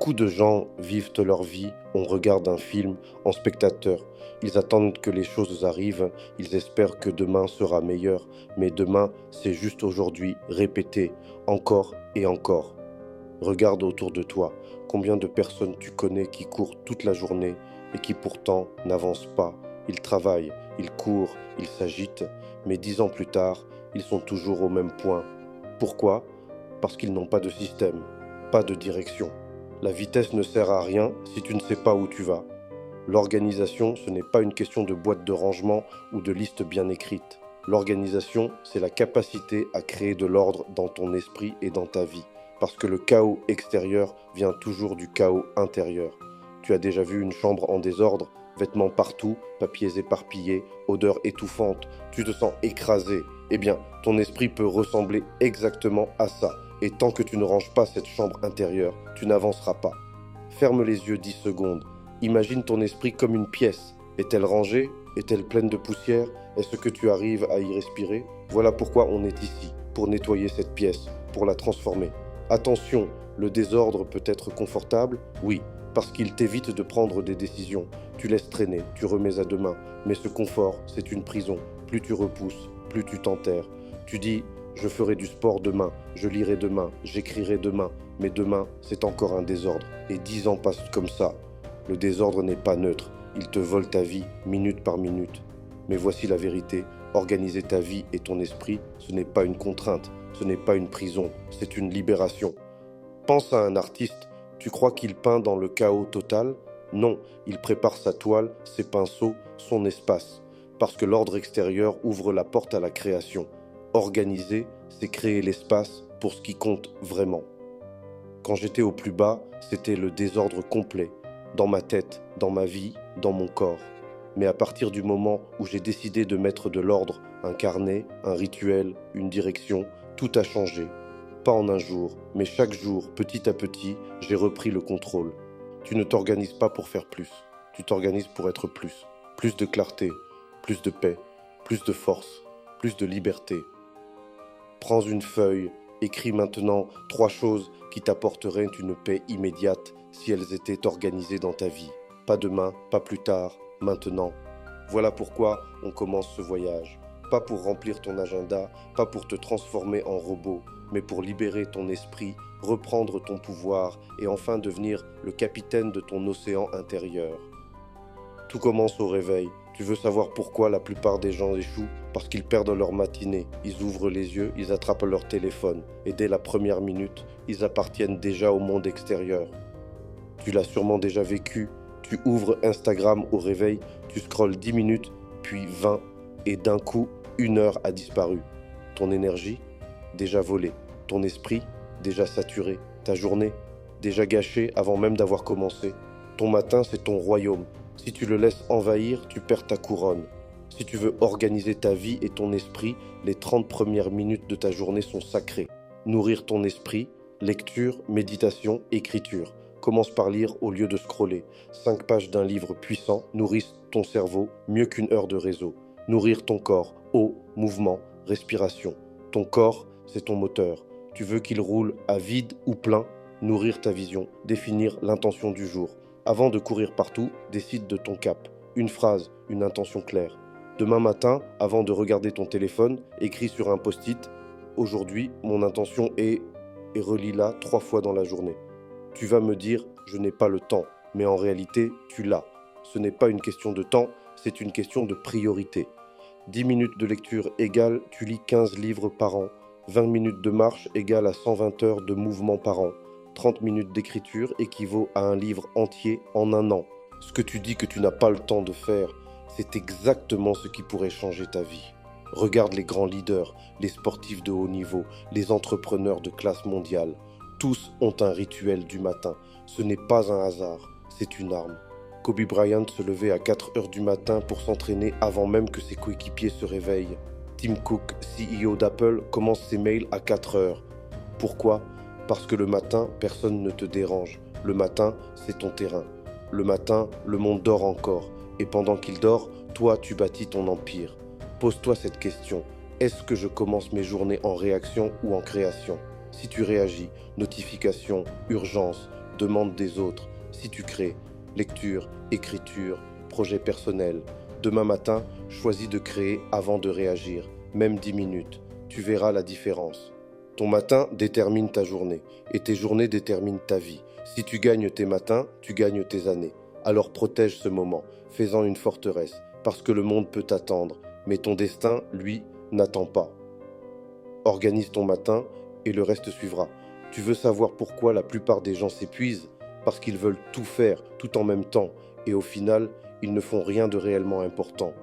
Beaucoup de gens vivent leur vie, on regarde un film en spectateur. Ils attendent que les choses arrivent, ils espèrent que demain sera meilleur, mais demain, c'est juste aujourd'hui, répété, encore et encore. Regarde autour de toi, combien de personnes tu connais qui courent toute la journée et qui pourtant n'avancent pas. Ils travaillent, ils courent, ils s'agitent, mais 10 ans plus tard, ils sont toujours au même point. Pourquoi? Parce qu'ils n'ont pas de système, pas de direction. La vitesse ne sert à rien si tu ne sais pas où tu vas. L'organisation, ce n'est pas une question de boîte de rangement ou de liste bien écrite. L'organisation, c'est la capacité à créer de l'ordre dans ton esprit et dans ta vie. Parce que le chaos extérieur vient toujours du chaos intérieur. Tu as déjà vu une chambre en désordre, vêtements partout, papiers éparpillés, odeur étouffante, tu te sens écrasé. Eh bien, ton esprit peut ressembler exactement à ça. Et tant que tu ne ranges pas cette chambre intérieure, tu n'avanceras pas. Ferme les yeux 10 secondes. Imagine ton esprit comme une pièce. Est-elle rangée? Est-elle pleine de poussière? Est-ce que tu arrives à y respirer? Voilà pourquoi on est ici, pour nettoyer cette pièce, pour la transformer. Attention, le désordre peut être confortable, oui, parce qu'il t'évite de prendre des décisions. Tu laisses traîner, tu remets à demain, mais ce confort, c'est une prison. Plus tu repousses, plus tu t'enterres. Tu dis, je ferai du sport demain, je lirai demain, j'écrirai demain, mais demain, c'est encore un désordre. Et 10 ans passent comme ça. Le désordre n'est pas neutre, il te vole ta vie minute par minute. Mais voici la vérité, organiser ta vie et ton esprit, ce n'est pas une contrainte, ce n'est pas une prison, c'est une libération. Pense à un artiste, tu crois qu'il peint dans le chaos total? Non, il prépare sa toile, ses pinceaux, son espace. Parce que l'ordre extérieur ouvre la porte à la création. Organiser, c'est créer l'espace pour ce qui compte vraiment. Quand j'étais au plus bas, c'était le désordre complet, dans ma tête, dans ma vie, dans mon corps. Mais à partir du moment où j'ai décidé de mettre de l'ordre, un carnet, un rituel, une direction, tout a changé. Pas en un jour, mais chaque jour, petit à petit, j'ai repris le contrôle. Tu ne t'organises pas pour faire plus, tu t'organises pour être plus. Plus de clarté, plus de paix, plus de force, plus de liberté. Prends une feuille, écris maintenant 3 choses qui t'apporteraient une paix immédiate si elles étaient organisées dans ta vie. Pas demain, pas plus tard, maintenant. Voilà pourquoi on commence ce voyage. Pas pour remplir ton agenda, pas pour te transformer en robot, mais pour libérer ton esprit, reprendre ton pouvoir et enfin devenir le capitaine de ton océan intérieur. Tout commence au réveil. Tu veux savoir pourquoi la plupart des gens échouent? Parce qu'ils perdent leur matinée. Ils ouvrent les yeux, ils attrapent leur téléphone. Et dès la première minute, ils appartiennent déjà au monde extérieur. Tu l'as sûrement déjà vécu. Tu ouvres Instagram au réveil, tu scrolles 10 minutes, puis 20, et d'un coup, 1 heure a disparu. Ton énergie, déjà volée. Ton esprit, déjà saturé. Ta journée, déjà gâchée avant même d'avoir commencé. Ton matin, c'est ton royaume. Si tu le laisses envahir, tu perds ta couronne. Si tu veux organiser ta vie et ton esprit, les 30 premières minutes de ta journée sont sacrées. Nourrir ton esprit, lecture, méditation, écriture. Commence par lire au lieu de scroller. 5 pages d'un livre puissant nourrissent ton cerveau mieux qu'1 heure de réseau. Nourrir ton corps, eau, mouvement, respiration. Ton corps, c'est ton moteur. Tu veux qu'il roule à vide ou plein? Nourrir ta vision, définir l'intention du jour. Avant de courir partout, décide de ton cap. Une phrase, une intention claire. Demain matin, avant de regarder ton téléphone, écris sur un post-it « Aujourd'hui, mon intention est… » et relis-la 3 fois dans la journée. Tu vas me dire « Je n'ai pas le temps », mais en réalité, tu l'as. Ce n'est pas une question de temps, c'est une question de priorité. 10 minutes de lecture égale tu lis 15 livres par an. 20 minutes de marche égale à 120 heures de mouvement par an. 30 minutes d'écriture équivaut à un livre entier en 1 an. Ce que tu dis que tu n'as pas le temps de faire, c'est exactement ce qui pourrait changer ta vie. Regarde les grands leaders, les sportifs de haut niveau, les entrepreneurs de classe mondiale. Tous ont un rituel du matin. Ce n'est pas un hasard, c'est une arme. Kobe Bryant se levait à 4 heures du matin pour s'entraîner avant même que ses coéquipiers se réveillent. Tim Cook, CEO d'Apple, commence ses mails à 4 heures. Pourquoi ? Parce que le matin, personne ne te dérange. Le matin, c'est ton terrain. Le matin, le monde dort encore. Et pendant qu'il dort, toi, tu bâtis ton empire. Pose-toi cette question. Est-ce que je commence mes journées en réaction ou en création? Si tu réagis, notification, urgence, demande des autres. Si tu crées, lecture, écriture, projet personnel. Demain matin, choisis de créer avant de réagir, même 10 minutes. Tu verras la différence. Ton matin détermine ta journée, et tes journées déterminent ta vie. Si tu gagnes tes matins, tu gagnes tes années. Alors protège ce moment, fais-en une forteresse, parce que le monde peut t'attendre, mais ton destin, lui, n'attend pas. Organise ton matin, et le reste suivra. Tu veux savoir pourquoi la plupart des gens s'épuisent? Parce qu'ils veulent tout faire, tout en même temps, et au final, ils ne font rien de réellement important.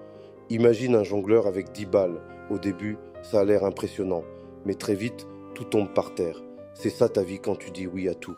Imagine un jongleur avec 10 balles. Au début, ça a l'air impressionnant, mais très vite, tout tombe par terre. C'est ça ta vie quand tu dis oui à tout.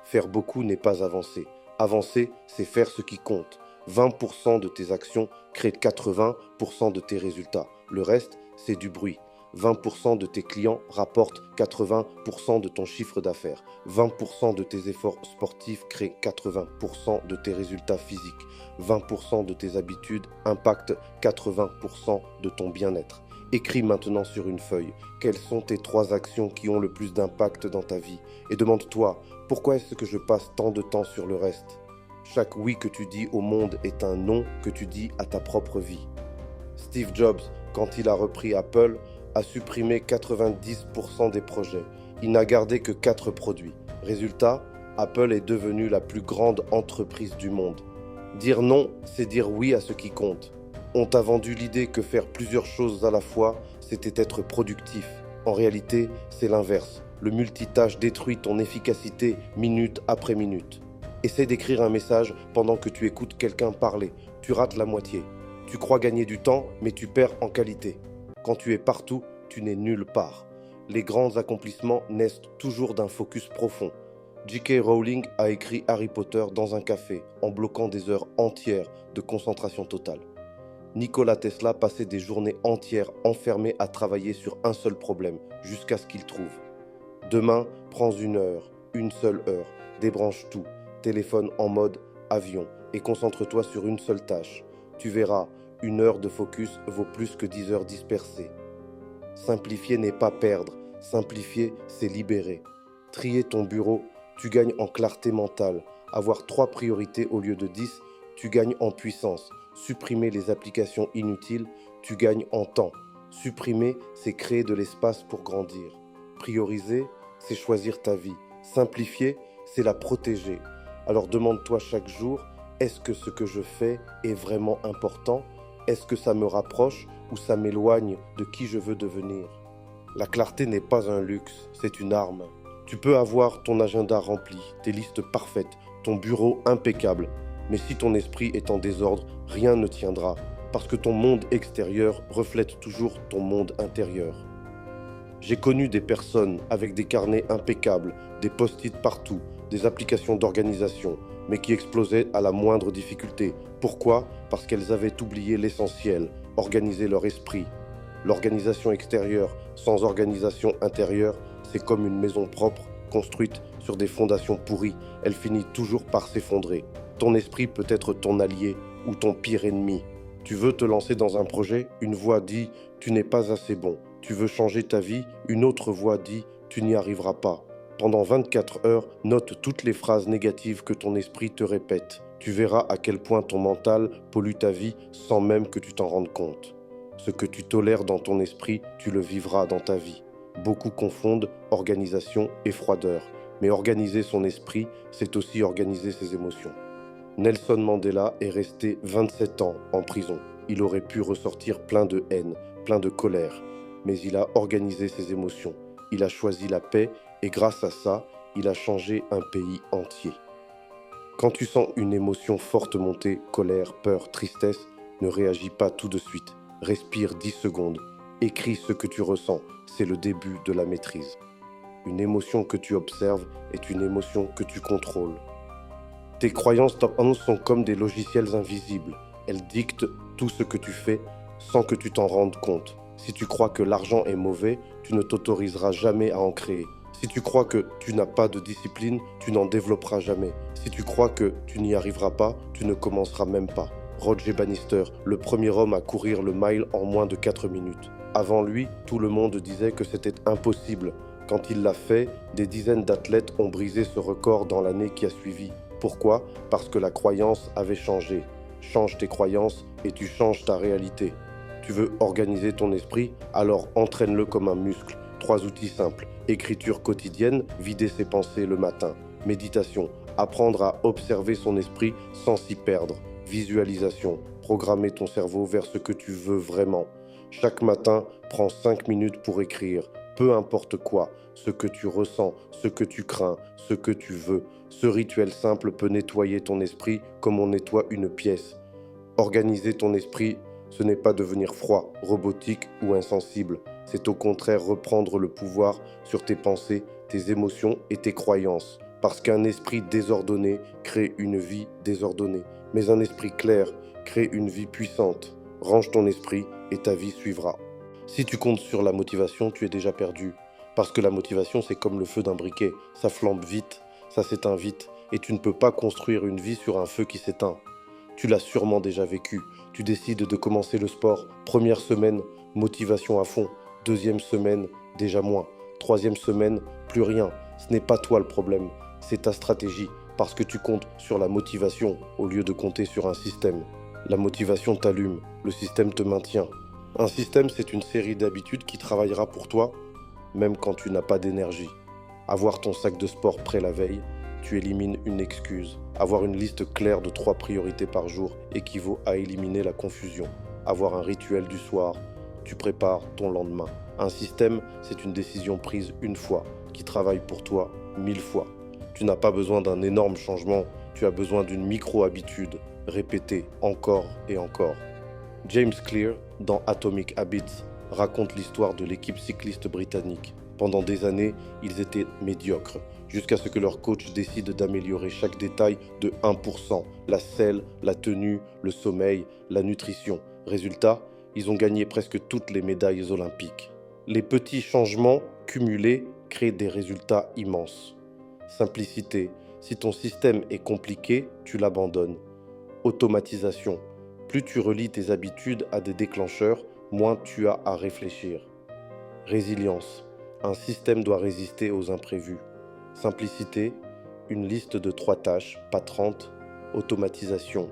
Faire beaucoup n'est pas avancer. Avancer, c'est faire ce qui compte. 20% de tes actions créent 80% de tes résultats. Le reste, c'est du bruit. 20% de tes clients rapportent 80% de ton chiffre d'affaires. 20% de tes efforts sportifs créent 80% de tes résultats physiques. 20% de tes habitudes impactent 80% de ton bien-être. Écris maintenant sur une feuille quelles sont tes 3 actions qui ont le plus d'impact dans ta vie et demande-toi pourquoi est-ce que je passe tant de temps sur le reste. Chaque oui que tu dis au monde est un non que tu dis à ta propre vie. Steve Jobs, quand il a repris Apple, a supprimé 90% des projets. Il n'a gardé que 4 produits. Résultat, Apple est devenue la plus grande entreprise du monde. Dire non, c'est dire oui à ce qui compte. On t'a vendu l'idée que faire plusieurs choses à la fois, c'était être productif. En réalité, c'est l'inverse. Le multitâche détruit ton efficacité minute après minute. Essaie d'écrire un message pendant que tu écoutes quelqu'un parler. Tu rates la moitié. Tu crois gagner du temps, mais tu perds en qualité. Quand tu es partout, tu n'es nulle part. Les grands accomplissements naissent toujours d'un focus profond. J.K. Rowling a écrit Harry Potter dans un café, en bloquant des heures entières de concentration totale. Nikola Tesla passait des journées entières enfermé à travailler sur un seul problème, jusqu'à ce qu'il trouve. Demain, prends une seule heure, débranche tout, téléphone en mode avion et concentre-toi sur une seule tâche. Tu verras, 1 heure de focus vaut plus que 10 heures dispersées. Simplifier n'est pas perdre, simplifier, c'est libérer. Trier ton bureau, tu gagnes en clarté mentale. Avoir 3 priorités au lieu de 10, tu gagnes en puissance. Supprimer les applications inutiles, tu gagnes en temps. Supprimer, c'est créer de l'espace pour grandir. Prioriser, c'est choisir ta vie. Simplifier, c'est la protéger. Alors demande-toi chaque jour, est-ce que ce que je fais est vraiment important? Est-ce que ça me rapproche ou ça m'éloigne de qui je veux devenir? La clarté n'est pas un luxe, c'est une arme. Tu peux avoir ton agenda rempli, tes listes parfaites, ton bureau impeccable. Mais si ton esprit est en désordre, rien ne tiendra, parce que ton monde extérieur reflète toujours ton monde intérieur. J'ai connu des personnes avec des carnets impeccables, des post-it partout, des applications d'organisation, mais qui explosaient à la moindre difficulté. Pourquoi? Parce qu'elles avaient oublié l'essentiel, organiser leur esprit. L'organisation extérieure sans organisation intérieure, c'est comme une maison propre construite sur des fondations pourries. Elle finit toujours par s'effondrer. Ton esprit peut être ton allié ou ton pire ennemi. Tu veux te lancer dans un projet, une voix dit « tu n'es pas assez bon ». Tu veux changer ta vie, une autre voix dit « tu n'y arriveras pas ». Pendant 24 heures, note toutes les phrases négatives que ton esprit te répète. Tu verras à quel point ton mental pollue ta vie sans même que tu t'en rendes compte. Ce que tu tolères dans ton esprit, tu le vivras dans ta vie. Beaucoup confondent organisation et froideur. Mais organiser son esprit, c'est aussi organiser ses émotions. Nelson Mandela est resté 27 ans en prison. Il aurait pu ressortir plein de haine, plein de colère. Mais il a organisé ses émotions. Il a choisi la paix et grâce à ça, il a changé un pays entier. Quand tu sens une émotion forte monter, colère, peur, tristesse, ne réagis pas tout de suite. Respire 10 secondes. Écris ce que tu ressens. C'est le début de la maîtrise. Une émotion que tu observes est une émotion que tu contrôles. Tes croyances top 11 sont comme des logiciels invisibles. Elles dictent tout ce que tu fais sans que tu t'en rendes compte. Si tu crois que l'argent est mauvais, tu ne t'autoriseras jamais à en créer. Si tu crois que tu n'as pas de discipline, tu n'en développeras jamais. Si tu crois que tu n'y arriveras pas, tu ne commenceras même pas. Roger Bannister, le premier homme à courir le mile en moins de 4 minutes. Avant lui, tout le monde disait que c'était impossible. Quand il l'a fait, des dizaines d'athlètes ont brisé ce record dans l'année qui a suivi. Pourquoi? Parce que la croyance avait changé. Change tes croyances et tu changes ta réalité. Tu veux organiser ton esprit? Alors entraîne-le comme un muscle. 3 outils simples. Écriture quotidienne, vider ses pensées le matin. Méditation, apprendre à observer son esprit sans s'y perdre. Visualisation, programmer ton cerveau vers ce que tu veux vraiment. Chaque matin, prends 5 minutes pour écrire. Peu importe quoi, ce que tu ressens, ce que tu crains, ce que tu veux. Ce rituel simple peut nettoyer ton esprit comme on nettoie une pièce. Organiser ton esprit, ce n'est pas devenir froid, robotique ou insensible. C'est au contraire reprendre le pouvoir sur tes pensées, tes émotions et tes croyances. Parce qu'un esprit désordonné crée une vie désordonnée. Mais un esprit clair crée une vie puissante. Range ton esprit et ta vie suivra. Si tu comptes sur la motivation, tu es déjà perdu. Parce que la motivation, c'est comme le feu d'un briquet. Ça flambe vite, ça s'éteint vite. Et tu ne peux pas construire une vie sur un feu qui s'éteint. Tu l'as sûrement déjà vécu. Tu décides de commencer le sport. Première semaine, motivation à fond. Deuxième semaine, déjà moins. Troisième semaine, plus rien. Ce n'est pas toi le problème, c'est ta stratégie. Parce que tu comptes sur la motivation au lieu de compter sur un système. La motivation t'allume, le système te maintient. Un système, c'est une série d'habitudes qui travaillera pour toi, même quand tu n'as pas d'énergie. Avoir ton sac de sport prêt la veille, tu élimines une excuse. Avoir une liste claire de 3 priorités par jour équivaut à éliminer la confusion. Avoir un rituel du soir, tu prépares ton lendemain. Un système, c'est une décision prise une fois, qui travaille pour toi 1000 fois. Tu n'as pas besoin d'un énorme changement, tu as besoin d'une micro-habitude, répétée encore et encore. James Clear, dans Atomic Habits, raconte l'histoire de l'équipe cycliste britannique. Pendant des années, ils étaient médiocres, jusqu'à ce que leur coach décide d'améliorer chaque détail de 1%, la selle, la tenue, le sommeil, la nutrition. Résultat, ils ont gagné presque toutes les médailles olympiques. Les petits changements cumulés créent des résultats immenses. Simplicité, si ton système est compliqué, tu l'abandonnes. Automatisation, plus tu relis tes habitudes à des déclencheurs, moins tu as à réfléchir. Résilience, un système doit résister aux imprévus. Simplicité, une liste de 3 tâches, pas 30. Automatisation,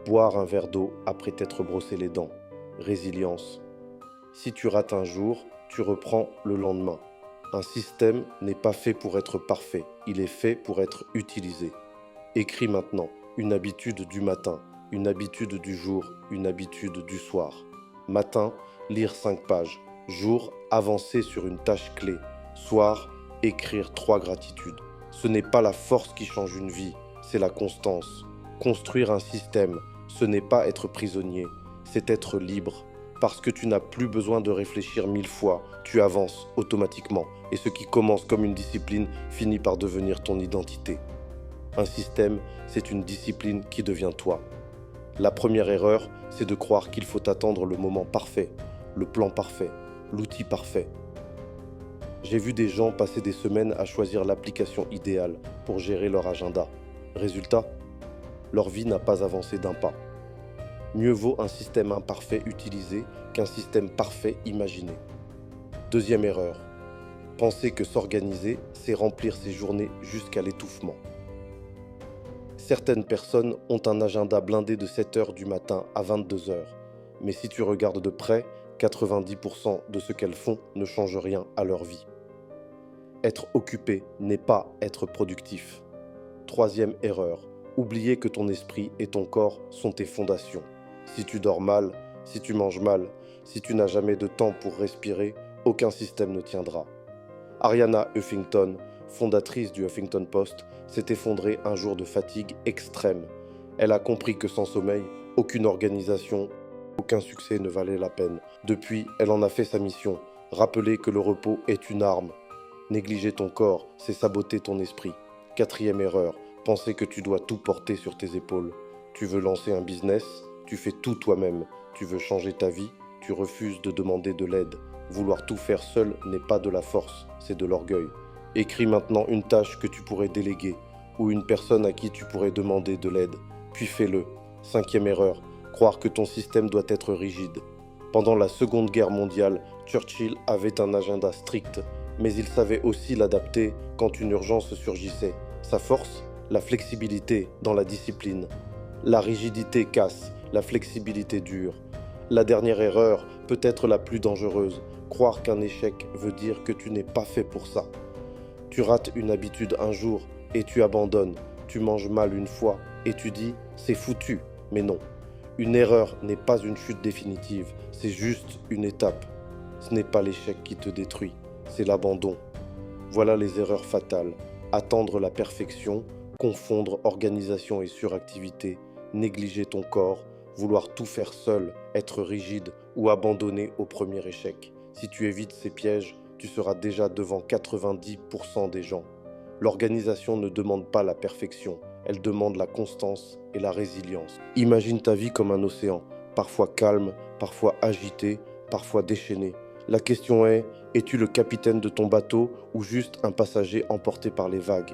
boire un verre d'eau après t'être brossé les dents. Résilience, si tu rates un jour, tu reprends le lendemain. Un système n'est pas fait pour être parfait, il est fait pour être utilisé. Écris maintenant une habitude du matin, une habitude du jour, une habitude du soir. Matin, lire 5 pages. Jour, avancer sur une tâche clé. Soir, écrire 3 gratitudes. Ce n'est pas la force qui change une vie, c'est la constance. Construire un système, ce n'est pas être prisonnier, c'est être libre. Parce que tu n'as plus besoin de réfléchir 1000 fois, tu avances automatiquement. Et ce qui commence comme une discipline finit par devenir ton identité. Un système, c'est une discipline qui devient toi. La première erreur, c'est de croire qu'il faut attendre le moment parfait, le plan parfait, l'outil parfait. J'ai vu des gens passer des semaines à choisir l'application idéale pour gérer leur agenda. Résultat, leur vie n'a pas avancé d'un pas. Mieux vaut un système imparfait utilisé qu'un système parfait imaginé. Deuxième erreur, penser que s'organiser, c'est remplir ses journées jusqu'à l'étouffement. Certaines personnes ont un agenda blindé de 7h du matin à 22h. Mais si tu regardes de près, 90% de ce qu'elles font ne change rien à leur vie. Être occupé n'est pas être productif. Troisième erreur, oublier que ton esprit et ton corps sont tes fondations. Si tu dors mal, si tu manges mal, si tu n'as jamais de temps pour respirer, aucun système ne tiendra. Arianna Huffington, fondatrice du Huffington Post, s'est effondrée un jour de fatigue extrême. Elle a compris que sans sommeil, aucune organisation, aucun succès ne valait la peine. Depuis, elle en a fait sa mission, rappeler que le repos est une arme. Négliger ton corps, c'est saboter ton esprit. Quatrième erreur, penser que tu dois tout porter sur tes épaules. Tu veux lancer un business, tu fais tout toi-même. Tu veux changer ta vie, tu refuses de demander de l'aide. Vouloir tout faire seul n'est pas de la force, c'est de l'orgueil. Écris maintenant une tâche que tu pourrais déléguer ou une personne à qui tu pourrais demander de l'aide, puis fais-le. Cinquième erreur, croire que ton système doit être rigide. Pendant la Seconde Guerre mondiale, Churchill avait un agenda strict. mais il savait aussi l'adapter quand une urgence surgissait. Sa force, la flexibilité dans la discipline. La rigidité casse, la flexibilité dure. La dernière erreur, peut-être la plus dangereuse, croire qu'un échec veut dire que tu n'es pas fait pour ça. Tu rates une habitude un jour et tu abandonnes. Tu manges mal une fois et tu dis « c'est foutu ». Mais non, une erreur n'est pas une chute définitive, c'est juste une étape. Ce n'est pas l'échec qui te détruit, c'est l'abandon. Voilà les erreurs fatales. Attendre la perfection, confondre organisation et suractivité, négliger ton corps, vouloir tout faire seul, être rigide ou abandonner au premier échec. Si tu évites ces pièges, tu seras déjà devant 90% des gens. L'organisation ne demande pas la perfection, elle demande la constance et la résilience. Imagine ta vie comme un océan, parfois calme, parfois agité, parfois déchaîné. La question est, es-tu le capitaine de ton bateau ou juste un passager emporté par les vagues?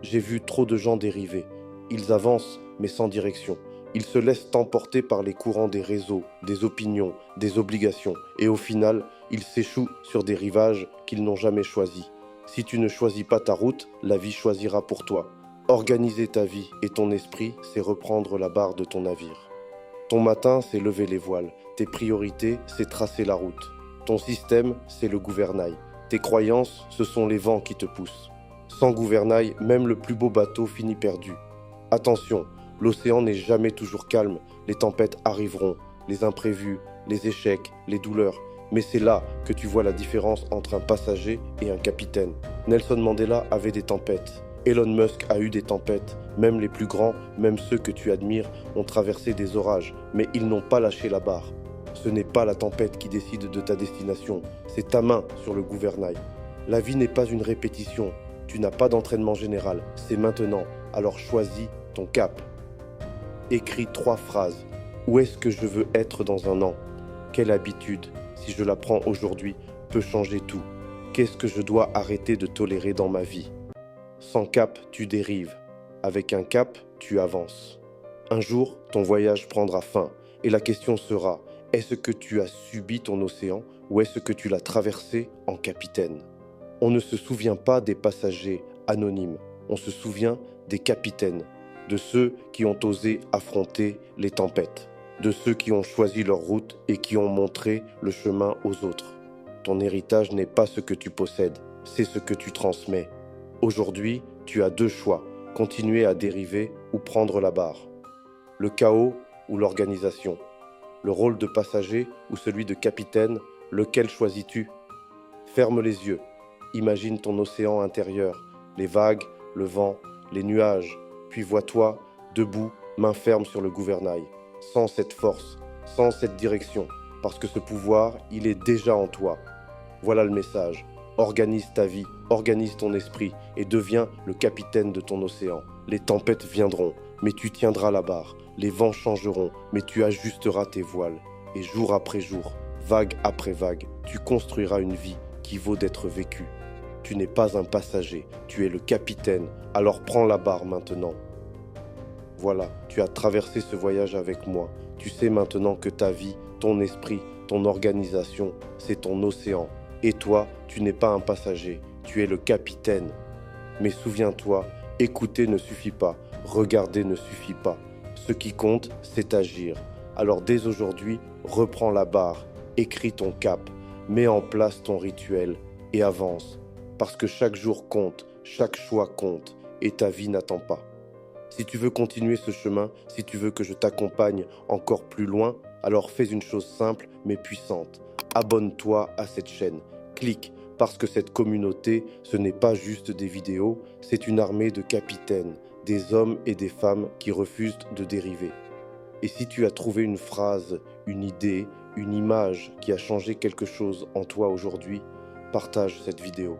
J'ai vu trop de gens dériver. Ils avancent, mais sans direction. Ils se laissent emporter par les courants des réseaux, des opinions, des obligations. Et au final, ils s'échouent sur des rivages qu'ils n'ont jamais choisis. Si tu ne choisis pas ta route, la vie choisira pour toi. Organiser ta vie et ton esprit, c'est reprendre la barre de ton navire. Ton matin, c'est lever les voiles. Tes priorités, c'est tracer la route. Ton système, c'est le gouvernail. Tes croyances, ce sont les vents qui te poussent. Sans gouvernail, même le plus beau bateau finit perdu. Attention, l'océan n'est jamais toujours calme. Les tempêtes arriveront, les imprévus, les échecs, les douleurs. Mais c'est là que tu vois la différence entre un passager et un capitaine. Nelson Mandela avait des tempêtes. Elon Musk a eu des tempêtes. Même les plus grands, même ceux que tu admires, ont traversé des orages. Mais ils n'ont pas lâché la barre. Ce n'est pas la tempête qui décide de ta destination, c'est ta main sur le gouvernail. La vie n'est pas une répétition, tu n'as pas d'entraînement général, c'est maintenant, alors choisis ton cap. Écris 3 phrases. Où est-ce que je veux être dans un an? Quelle habitude, si je la prends aujourd'hui, peut changer tout? Qu'est-ce que je dois arrêter de tolérer dans ma vie? Sans cap, tu dérives. Avec un cap, tu avances. Un jour, ton voyage prendra fin, et la question sera: est-ce que tu as subi ton océan ou est-ce que tu l'as traversé en capitaine? On ne se souvient pas des passagers anonymes, on se souvient des capitaines, de ceux qui ont osé affronter les tempêtes, de ceux qui ont choisi leur route et qui ont montré le chemin aux autres. Ton héritage n'est pas ce que tu possèdes, c'est ce que tu transmets. Aujourd'hui, tu as 2 choix, continuer à dériver ou prendre la barre. Le chaos ou l'organisation. Le rôle de passager ou celui de capitaine, lequel choisis-tu? Ferme les yeux, imagine ton océan intérieur, les vagues, le vent, les nuages, puis vois-toi, debout, main ferme sur le gouvernail, sans cette force, sans cette direction, parce que ce pouvoir, il est déjà en toi. Voilà le message, organise ta vie, organise ton esprit et deviens le capitaine de ton océan. Les tempêtes viendront, mais tu tiendras la barre. Les vents changeront, mais tu ajusteras tes voiles. Et jour après jour, vague après vague, tu construiras une vie qui vaut d'être vécue. Tu n'es pas un passager, tu es le capitaine, alors prends la barre maintenant. Voilà, tu as traversé ce voyage avec moi. Tu sais maintenant que ta vie, ton esprit, ton organisation, c'est ton océan. Et toi, tu n'es pas un passager, tu es le capitaine. Mais souviens-toi, écouter ne suffit pas, regarder ne suffit pas. Ce qui compte, c'est agir. Alors dès aujourd'hui, reprends la barre, écris ton cap, mets en place ton rituel et avance. Parce que chaque jour compte, chaque choix compte et ta vie n'attend pas. Si tu veux continuer ce chemin, si tu veux que je t'accompagne encore plus loin, alors fais une chose simple mais puissante. Abonne-toi à cette chaîne. Clique, parce que cette communauté, ce n'est pas juste des vidéos, c'est une armée de capitaines, des hommes et des femmes qui refusent de dériver. Et si tu as trouvé une phrase, une idée, une image qui a changé quelque chose en toi aujourd'hui, partage cette vidéo.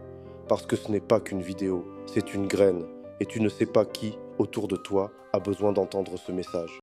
Parce que ce n'est pas qu'une vidéo, c'est une graine. Et tu ne sais pas qui, autour de toi, a besoin d'entendre ce message.